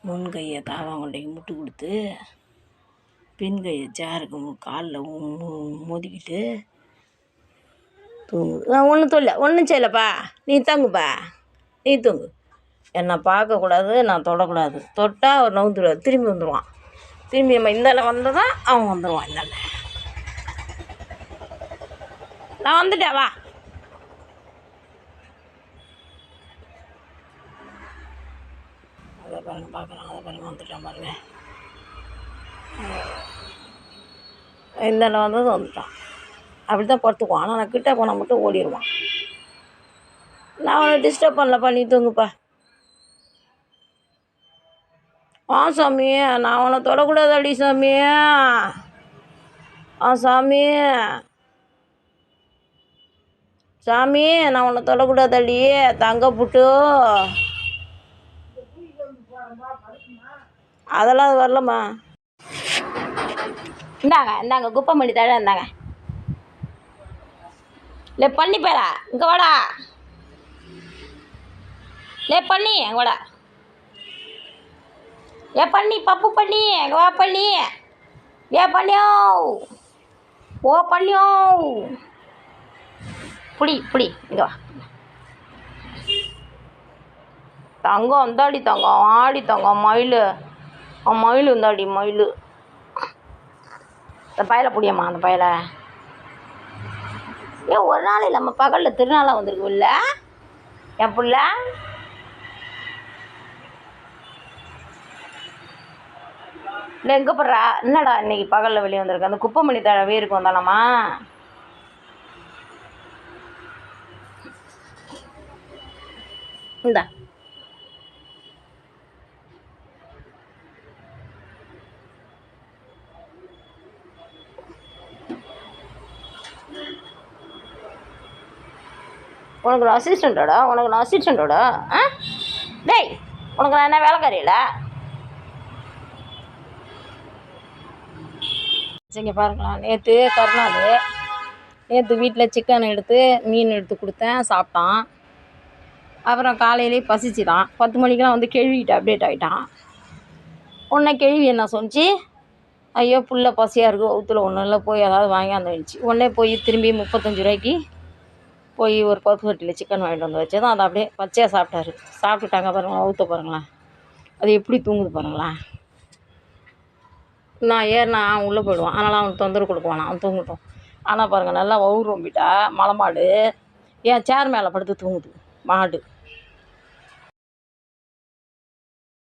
முன் கையை தாவாங்கொண்டைக்கு முட்டு கொடுத்து பின் கையை சேருக்கு காலில் மோதிக்கிட்டு தூங்கு. ஒன்றும் செய்யலப்பா, நீ தங்குப்பா, நீ தூங்கு. என்னை பார்க்கக்கூடாது, நான் தொடக்கூடாது. தொட்டால் அவர் நவுந்துடுவார், திரும்பி வந்துடுவான். திரும்பி நம்ம இந்தால வந்ததான் அவன் வந்துடுவான். இந்தால நான் வந்துட்டேன், வா. அதை பாருங்க, பார்க்குறான், அதை பாருங்க, வந்துட்டான் பாருங்க. இந்தால வந்தது வந்துட்டான். அப்படி தான் படுத்துக்குவான். ஆனால் நான் கிட்டே போனால் மட்டும் ஓடிடுவான். நான் அவனை டிஸ்டர்ப் பண்ணலப்பா, நீ தூங்குப்பா. சாமி, நான் அவனை தொடக்கூடாதாடி சாமி. சாமி, சாமி, நான் உன்னை தொடக்கூடாதாடி தங்க புட்டு. அதெல்லாம் அது வரலம்மா. இந்தாங்க குப்பை பண்ணி தழை இருந்தாங்க. லே பண்ணி பேரா, இங்கே வாடா. லே பண்ணி, அங்கே வாடா. ஏ பண்ணி, பப்பு பண்ணி, எங்கே வா பண்ணி. ஏ பண்ணியோ, ஓ பண்ணியோ. புடி இங்கே வா. தங்கம் இந்தாடி தங்கம், ஆடி தங்கம், மயில் மயில் இந்தாடி மயில். அந்த பயலை பிடியம்மா, அந்த பயலை. ஒரு நாள் நம்ம பகலில் திருநாளாக வந்திருக்கு இல்லை என் பிள்ள. இல்லை எங்கே போடுறா, என்னடா இன்னைக்கு பகலில் வெளியே வந்திருக்கு. அந்த குப்பை மணி தழை வேருக்கு வந்தானம்மா. இந்தா உனக்கு நான் அசிஸ்டண்ட்டோட, டேய் உனக்கு நான் என்ன வேலைக்காரியில. சரிங்க பாருங்களா, நேற்று வீட்டில் சிக்கன் எடுத்து மீன் எடுத்து கொடுத்தேன், சாப்பிட்டான். அப்புறம் காலையிலே பசிச்சுதான் 10 மணிக்கெலாம் வந்து கேள்விக்கிட்ட அப்டேட் ஆகிட்டான். உடனே கேள்வி என்ன சொன்னிச்சு, ஐயோ புள்ள பசியாக இருக்குது, வவுத்தில் ஒன்றும் இல்லை, போய் ஏதாவது வாங்கியாந்து வந்துச்சு. உடனே போய் திரும்பி 35 ரூபாய்க்கு போய் ஒரு பருப்பு கட்டியில் சிக்கன் வாங்கிட்டு வந்து வச்சதும் அதை அப்படியே பச்சையாக சாப்பிட்டுட்டாங்க பாருங்களா. வவுத்த பாருங்களேன், அது எப்படி தூங்குது பாருங்களேன். நான் உள்ளே போயிடுவான், அதனால் அவனுக்கு தொந்தரவு கொடுக்குவான், அவன் தூங்கட்டும். ஆனால் பாருங்கள், நல்லா வவுறு ரொம்பிட்டா மலை மாடு என் சேர் மேலே படுத்து தூங்குது மாடு.